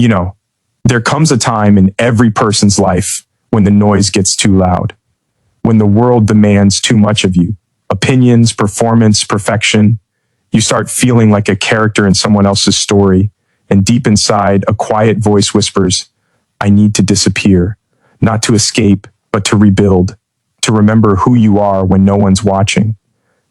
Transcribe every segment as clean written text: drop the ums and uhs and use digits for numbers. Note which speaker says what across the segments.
Speaker 1: You know, there comes a time in every person's life when the noise gets too loud, when the world demands too much of you. Opinions, performance, perfection. You start feeling like a character in someone else's story, and deep inside, a quiet voice whispers, I need to disappear, not to escape, but to rebuild, to remember who you are when no one's watching.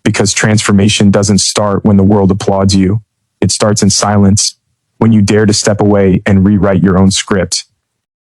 Speaker 1: Because transformation doesn't start when the world applauds you. It starts in silence, when you dare to step away and rewrite your own script.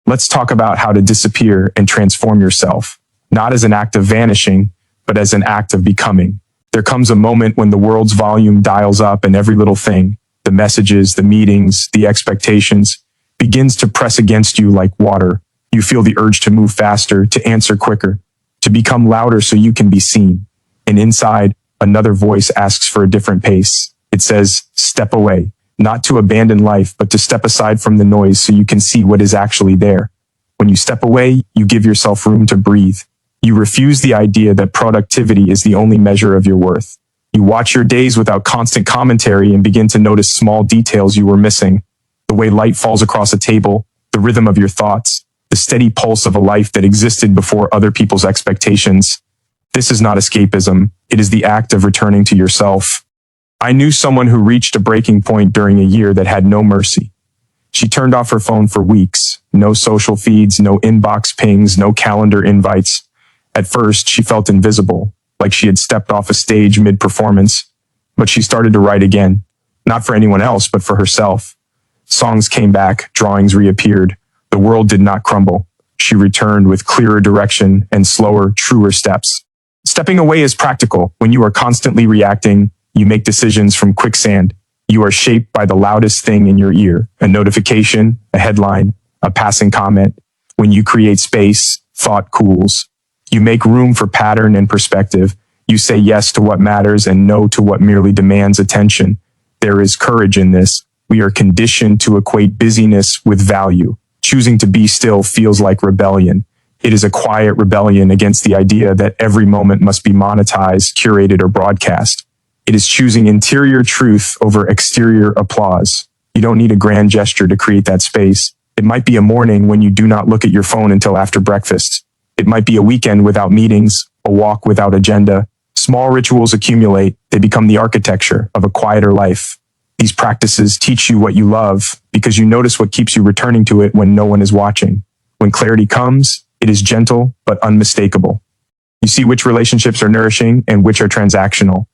Speaker 1: Let's talk about how to disappear and transform yourself, not as an act of vanishing, but as an act of becoming. There comes a moment when the world's volume dials up and every little thing, the messages, the meetings, the expectations, begins to press against you like water. You feel the urge to move faster, to answer quicker, to become louder so you can be seen. And inside, another voice asks for a different pace. It says, step away, not to abandon life, but to step aside from the noise so you can see what is actually there. When you step away, you give yourself room to breathe. You refuse the idea that productivity is the only measure of your worth. You watch your days without constant commentary and begin to notice small details you were missing. The way light falls across a table, the rhythm of your thoughts, the steady pulse of a life that existed before other people's expectations. This is not escapism. It is the act of returning to yourself. I knew someone who reached a breaking point during a year that had no mercy. She turned off her phone for weeks. No social feeds, no inbox pings, no calendar invites. At first, she felt invisible, like she had stepped off a stage mid-performance. But she started to write again, not for anyone else, but for herself. Songs came back, drawings reappeared. The world did not crumble. She returned with clearer direction and slower, truer steps. Stepping away is practical. When you are constantly reacting, you make decisions from quicksand. You are shaped by the loudest thing in your ear, a notification, a headline, a passing comment. When you create space, thought cools. You make room for pattern and perspective. You say yes to what matters and no to what merely demands attention. There is courage in this. We are conditioned to equate busyness with value. Choosing to be still feels like rebellion. It is a quiet rebellion against the idea that every moment must be monetized, curated, or broadcast. It is choosing interior truth over exterior applause. You don't need a grand gesture to create that space. It might be a morning when you do not look at your phone until after breakfast. It might be a weekend without meetings, a walk without agenda. Small rituals accumulate. They become the architecture of a quieter life. These practices teach you what you love because you notice what keeps you returning to it when no one is watching. When clarity comes, it is gentle but unmistakable. You see which relationships are nourishing and which are transactional.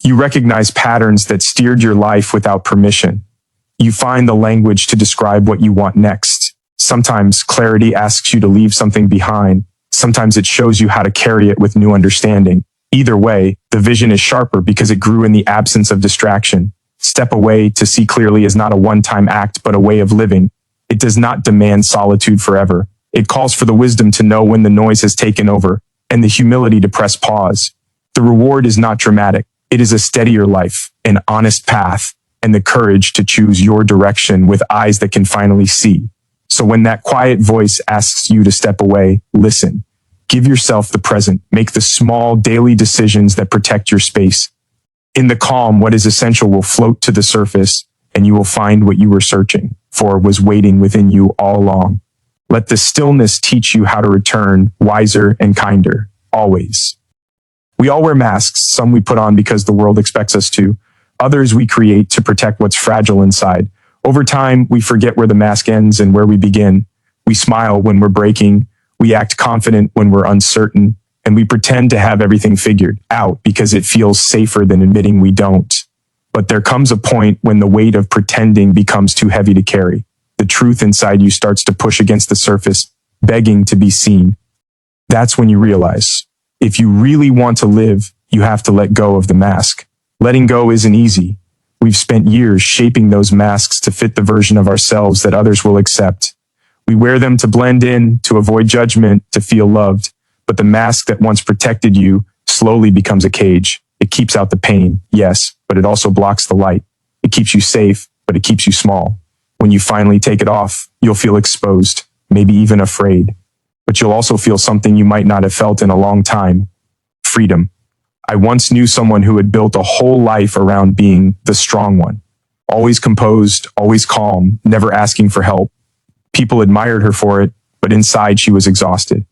Speaker 1: You recognize patterns that steered your life without permission. You find the language to describe what you want next. Sometimes clarity asks you to leave something behind. Sometimes it shows you how to carry it with new understanding. Either way, the vision is sharper because it grew in the absence of distraction. Step away to see clearly is not a one-time act, but a way of living. It does not demand solitude forever. It calls for the wisdom to know when the noise has taken over and the humility to press pause. The reward is not dramatic. It is a steadier life, an honest path, and the courage to choose your direction with eyes that can finally see. So when that quiet voice asks you to step away, listen. Give yourself the present. Make the small daily decisions that protect your space. In the calm, what is essential will float to the surface, and you will find what you were searching for was waiting within you all along. Let the stillness teach you how to return, wiser and kinder, always. We all wear masks, some we put on because the world expects us to. Others we create to protect what's fragile inside. Over time, we forget where the mask ends and where we begin. We smile when we're breaking. We act confident when we're uncertain. And we pretend to have everything figured out because it feels safer than admitting we don't. But there comes a point when the weight of pretending becomes too heavy to carry. The truth inside you starts to push against the surface, begging to be seen. That's when you realize, if you really want to live, you have to let go of the mask. Letting go isn't easy. We've spent years shaping those masks to fit the version of ourselves that others will accept. We wear them to blend in, to avoid judgment, to feel loved. But the mask that once protected you slowly becomes a cage. It keeps out the pain, yes, but it also blocks the light. It keeps you safe, but it keeps you small. When you finally take it off, you'll feel exposed, maybe even afraid. But you'll also feel something you might not have felt in a long time. Freedom. I once knew someone who had built a whole life around being the strong one. always composed, always calm, never asking for help. People admired her for it, but inside she was exhausted.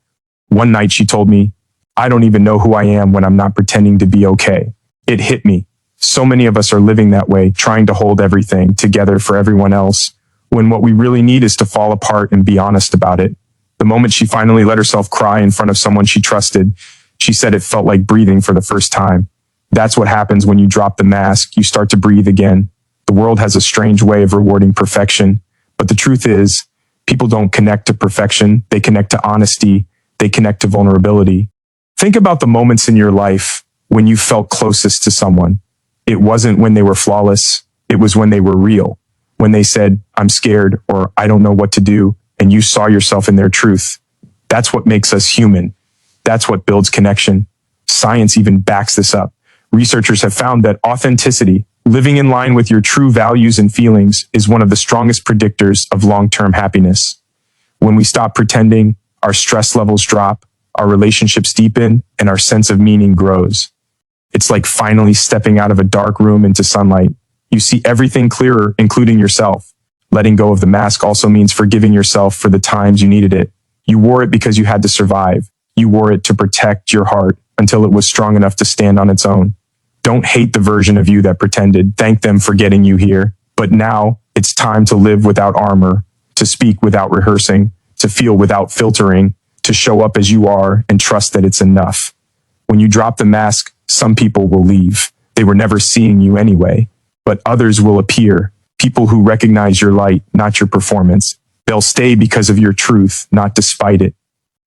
Speaker 1: One night she told me, "I don't even know who I am when I'm not pretending to be okay." It hit me. So many of us are living that way, trying to hold everything together for everyone else, when what we really need is to fall apart and be honest about it. The moment she finally let herself cry in front of someone she trusted, she said it felt like breathing for the first time. That's what happens when you drop the mask. You start to breathe again. The world has a strange way of rewarding perfection, but the truth is, people don't connect to perfection. They connect to honesty. They connect to vulnerability. Think about the moments in your life when you felt closest to someone. It wasn't when they were flawless. It was when they were real. When they said, "I'm scared," or "I don't know what to do," and you saw yourself in their truth. That's what makes us human. That's what builds connection. Science even backs this up. Researchers have found that authenticity, living in line with your true values and feelings, is one of the strongest predictors of long-term happiness. When we stop pretending, our stress levels drop, our relationships deepen, and our sense of meaning grows. It's like finally stepping out of a dark room into sunlight. You see everything clearer, including yourself. Letting go of the mask also means forgiving yourself for the times you needed it. You wore it because you had to survive. You wore it to protect your heart until it was strong enough to stand on its own. Don't hate the version of you that pretended. Thank them for getting you here. But now it's time to live without armor, to speak without rehearsing, to feel without filtering, to show up as you are and trust that it's enough. When you drop the mask, some people will leave. They were never seeing you anyway. But others will appear, people who recognize your light, not your performance. They'll stay because of your truth, not despite it.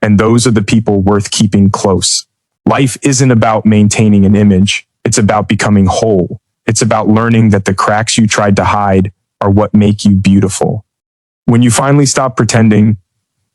Speaker 1: And those are the people worth keeping close. Life isn't about maintaining an image. It's about becoming whole. It's about learning that the cracks you tried to hide are what make you beautiful. When you finally stop pretending,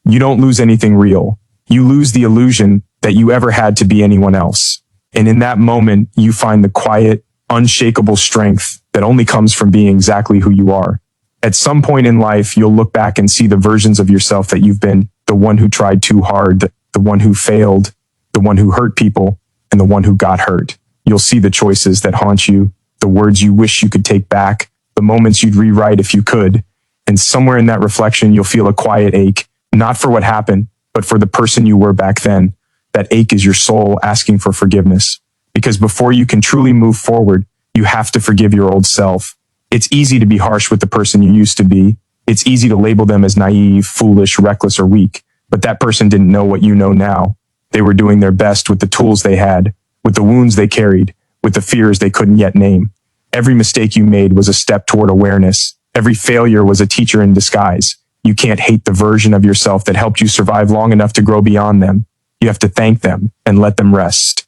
Speaker 1: you don't lose anything real. You lose the illusion that you ever had to be anyone else. And in that moment, you find the quiet, unshakable strength that only comes from being exactly who you are. At some point in life, you'll look back and see the versions of yourself that you've been, the one who tried too hard, the one who failed, the one who hurt people, and the one who got hurt. You'll see the choices that haunt you, the words you wish you could take back, the moments you'd rewrite if you could. And somewhere in that reflection, you'll feel a quiet ache, not for what happened, but for the person you were back then. That ache is your soul asking for forgiveness. Because before you can truly move forward, you have to forgive your old self. It's easy to be harsh with the person you used to be. It's easy to label them as naive, foolish, reckless, or weak. But that person didn't know what you know now. They were doing their best with the tools they had, with the wounds they carried, with the fears they couldn't yet name. Every mistake you made was a step toward awareness. Every failure was a teacher in disguise. You can't hate the version of yourself that helped you survive long enough to grow beyond them. You have to thank them and let them rest.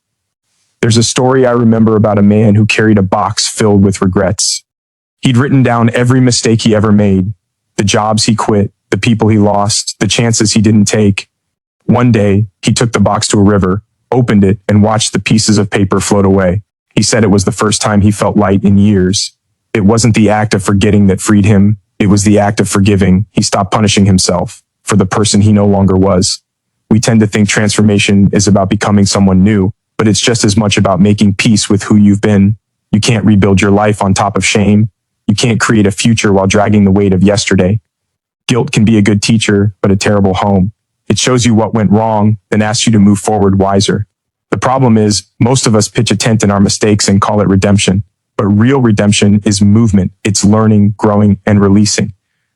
Speaker 1: There's a story I remember about a man who carried a box filled with regrets. He'd written down every mistake he ever made, the jobs he quit, the people he lost, the chances he didn't take. One day, he took the box to a river, opened it, and watched the pieces of paper float away. He said it was the first time he felt light in years. It wasn't the act of forgetting that freed him. It was the act of forgiving. He stopped punishing himself for the person he no longer was. We tend to think transformation is about becoming someone new, but it's just as much about making peace with who you've been. You can't rebuild your life on top of shame. You can't create a future while dragging the weight of yesterday. Guilt can be a good teacher, but a terrible home. It shows you what went wrong, then asks you to move forward wiser. The problem is, most of us pitch a tent in our mistakes and call it redemption. But real redemption is movement. It's learning, growing, and releasing.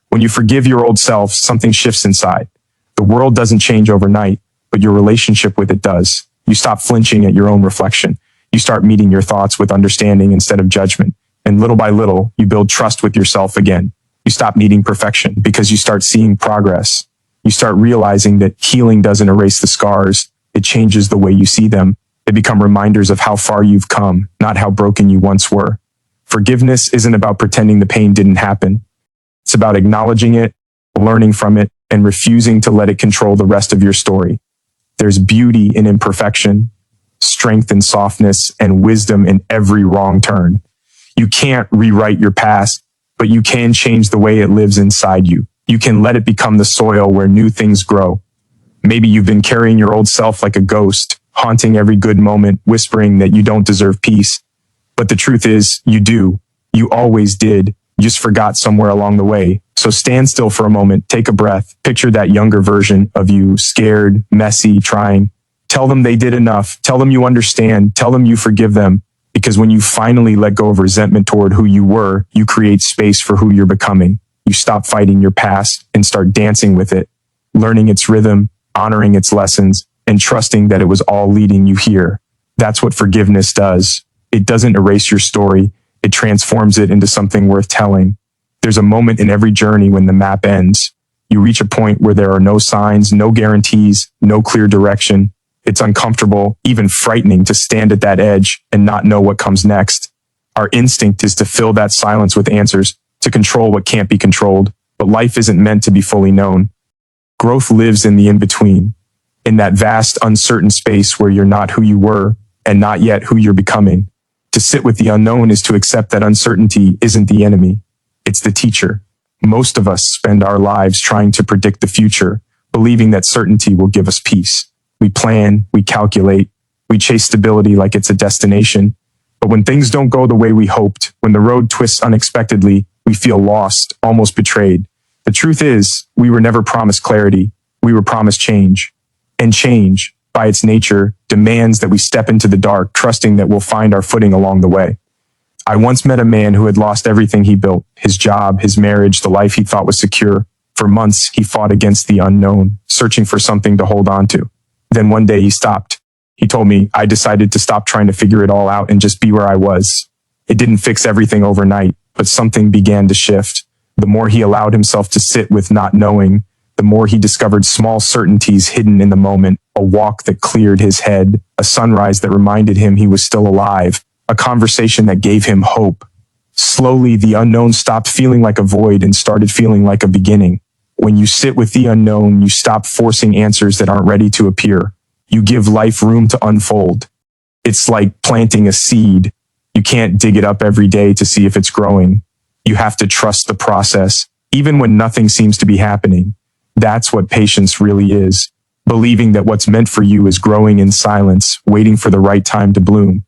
Speaker 1: When you forgive your old self, something shifts inside. The world doesn't change overnight, but your relationship with it does. You stop flinching at your own reflection. You start meeting your thoughts with understanding instead of judgment. And little by little, you build trust with yourself again. You stop needing perfection because you start seeing progress. You start realizing that healing doesn't erase the scars. It changes the way you see them. They become reminders of how far you've come, not how broken you once were. Forgiveness isn't about pretending the pain didn't happen. It's about acknowledging it, learning from it, and refusing to let it control the rest of your story. There's beauty in imperfection, strength in softness, and wisdom in every wrong turn. You can't rewrite your past, but you can change the way it lives inside you. You can let it become the soil where new things grow. Maybe you've been carrying your old self like a ghost, haunting every good moment, whispering that you don't deserve peace. But the truth is, you do. You always did. You just forgot somewhere along the way. So stand still for a moment, take a breath, picture that younger version of you, scared, messy, trying. Tell them they did enough. Tell them you understand. Tell them you forgive them. Because when you finally let go of resentment toward who you were, you create space for who you're becoming. You stop fighting your past and start dancing with it, learning its rhythm, honoring its lessons, and trusting that it was all leading you here. That's what forgiveness does. It doesn't erase your story. It transforms it into something worth telling. There's a moment in every journey when the map ends. You reach a point where there are no signs, no guarantees, no clear direction. It's uncomfortable, even frightening to stand at that edge and not know what comes next. Our instinct is to fill that silence with answers, to control what can't be controlled, but life isn't meant to be fully known. Growth lives in the in-between, in that vast, uncertain space where you're not who you were and not yet who you're becoming. To sit with the unknown is to accept that uncertainty isn't the enemy. It's the teacher. Most of us spend our lives trying to predict the future, believing that certainty will give us peace. We plan, we calculate, we chase stability like it's a destination. But when things don't go the way we hoped, when the road twists unexpectedly, we feel lost, almost betrayed. The truth is, we were never promised clarity. We were promised change. And change, by its nature, demands that we step into the dark, trusting that we'll find our footing along the way. I once met a man who had lost everything he built, his job, his marriage, the life he thought was secure. For months, he fought against the unknown, searching for something to hold on to. Then one day he stopped. He told me, I decided to stop trying to figure it all out and just be where I was. It didn't fix everything overnight, but something began to shift. The more he allowed himself to sit with not knowing, the more he discovered small certainties hidden in the moment, a walk that cleared his head, a sunrise that reminded him he was still alive, a conversation that gave him hope. Slowly, the unknown stopped feeling like a void and started feeling like a beginning. When you sit with the unknown, you stop forcing answers that aren't ready to appear. You give life room to unfold. It's like planting a seed. You can't dig it up every day to see if it's growing. You have to trust the process, even when nothing seems to be happening. That's what patience really is. Believing that what's meant for you is growing in silence, waiting for the right time to bloom.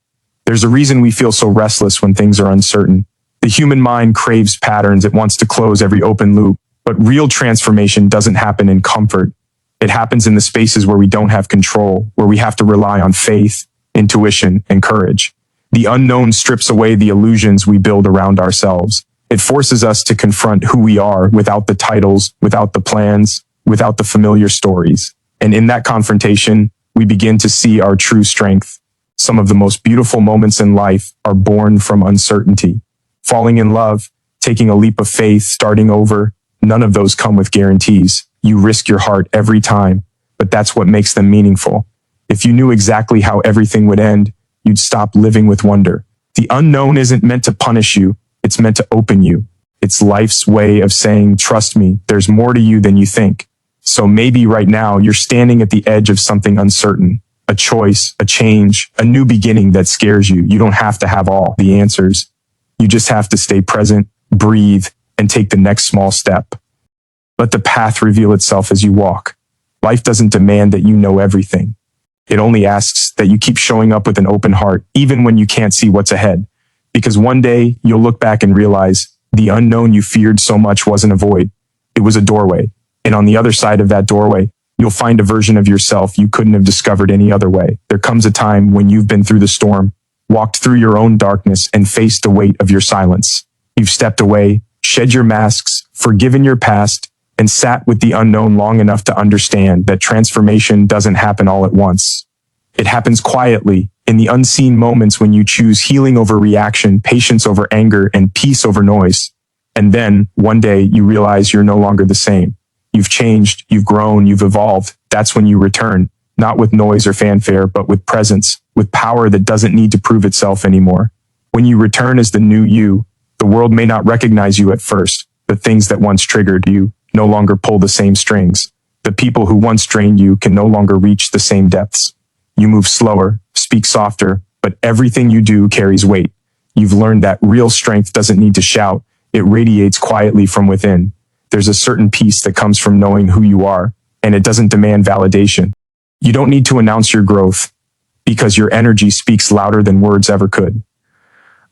Speaker 1: There's a reason we feel so restless when things are uncertain. The human mind craves patterns. It wants to close every open loop. But real transformation doesn't happen in comfort. It happens in the spaces where we don't have control, where we have to rely on faith, intuition, and courage. The unknown strips away the illusions we build around ourselves. It forces us to confront who we are without the titles, without the plans, without the familiar stories. And in that confrontation, we begin to see our true strength. Some of the most beautiful moments in life are born from uncertainty. Falling in love, taking a leap of faith, starting over, none of those come with guarantees. You risk your heart every time, but that's what makes them meaningful. If you knew exactly how everything would end, you'd stop living with wonder. The unknown isn't meant to punish you. It's meant to open you. It's life's way of saying, trust me, there's more to you than you think. So maybe right now you're standing at the edge of something uncertain, a choice, a change, a new beginning that scares you. You don't have to have all the answers. You just have to stay present, breathe, and take the next small step. Let the path reveal itself as you walk. Life doesn't demand that you know everything. It only asks that you keep showing up with an open heart, even when you can't see what's ahead. Because one day you'll look back and realize the unknown you feared so much wasn't a void. It was a doorway. And on the other side of that doorway, you'll find a version of yourself you couldn't have discovered any other way. There comes a time when you've been through the storm, walked through your own darkness, and faced the weight of your silence. You've stepped away, shed your masks, forgiven your past, and sat with the unknown long enough to understand that transformation doesn't happen all at once. It happens quietly, in the unseen moments when you choose healing over reaction, patience over anger, and peace over noise. And then, one day, you realize you're no longer the same. You've changed, you've grown, you've evolved. That's when you return, not with noise or fanfare, but with presence, with power that doesn't need to prove itself anymore. When you return as the new you, the world may not recognize you at first. The things that once triggered you no longer pull the same strings. The people who once drained you can no longer reach the same depths. You move slower, speak softer, but everything you do carries weight. You've learned that real strength doesn't need to shout. It radiates quietly from within. There's a certain peace that comes from knowing who you are, and it doesn't demand validation. You don't need to announce your growth, because your energy speaks louder than words ever could.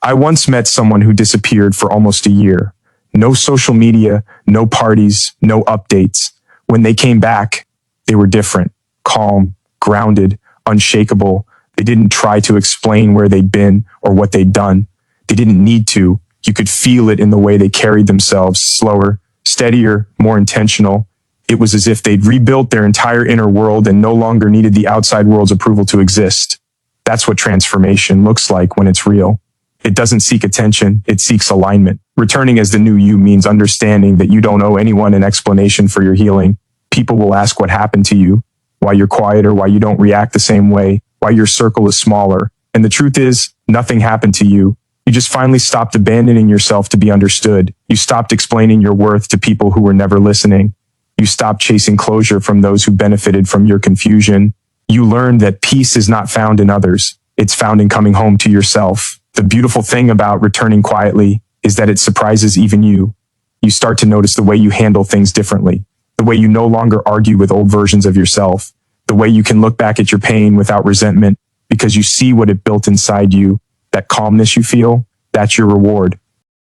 Speaker 1: I once met someone who disappeared for almost a year. No social media, no parties, no updates. When they came back, they were different, calm, grounded, unshakable. They didn't try to explain where they'd been or what they'd done. They didn't need to. You could feel it in the way they carried themselves, slower, steadier, more intentional. It was as if they'd rebuilt their entire inner world and no longer needed the outside world's approval to exist. That's what transformation looks like when it's real. It doesn't seek attention, it seeks alignment. Returning as the new you means understanding that you don't owe anyone an explanation for your healing. People will ask what happened to you, why you're quieter, why you don't react the same way, why your circle is smaller. And the truth is, nothing happened to you. You just finally stopped abandoning yourself to be understood. You stopped explaining your worth to people who were never listening. You stopped chasing closure from those who benefited from your confusion. You learned that peace is not found in others. It's found in coming home to yourself. The beautiful thing about returning quietly is that it surprises even you. You start to notice the way you handle things differently, the way you no longer argue with old versions of yourself, the way you can look back at your pain without resentment because you see what it built inside you. That calmness you feel, that's your reward.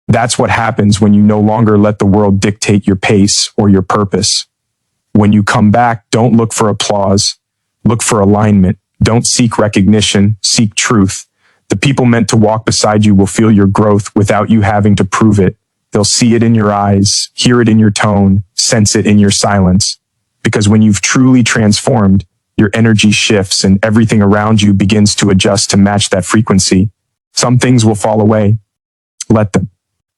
Speaker 1: That's what happens when you no longer let the world dictate your pace or your purpose. When you come back, don't look for applause. Look for alignment. Don't seek recognition, seek truth. The people meant to walk beside you will feel your growth without you having to prove it. They'll see it in your eyes, hear it in your tone, sense it in your silence. Because when you've truly transformed, your energy shifts and everything around you begins to adjust to match that frequency. Some things will fall away. Let them.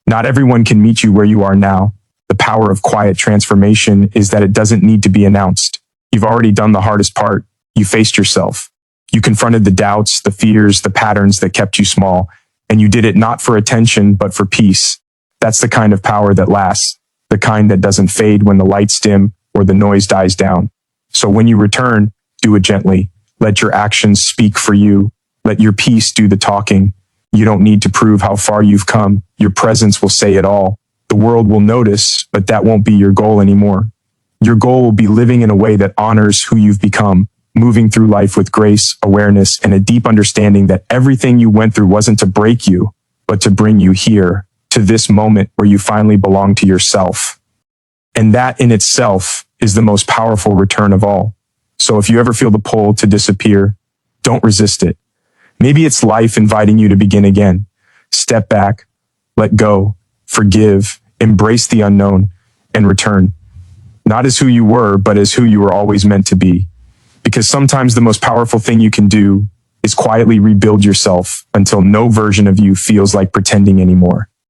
Speaker 1: Not everyone can meet you where you are now. The power of quiet transformation is that it doesn't need to be announced. You've already done the hardest part. You faced yourself. You confronted the doubts, the fears, the patterns that kept you small, and you did it not for attention, but for peace. That's the kind of power that lasts, the kind that doesn't fade when the lights dim or the noise dies down. So when you return, do it gently. Let your actions speak for you. Let your peace do the talking. You don't need to prove how far you've come. Your presence will say it all. The world will notice, but that won't be your goal anymore. Your goal will be living in a way that honors who you've become, moving through life with grace, awareness, and a deep understanding that everything you went through wasn't to break you, but to bring you here, to this moment where you finally belong to yourself. And that in itself is the most powerful return of all. So if you ever feel the pull to disappear, don't resist it. Maybe it's life inviting you to begin again. Step back, let go, forgive, embrace the unknown, and return. Not as who you were, but as who you were always meant to be. Because sometimes the most powerful thing you can do is quietly rebuild yourself until no version of you feels like pretending anymore.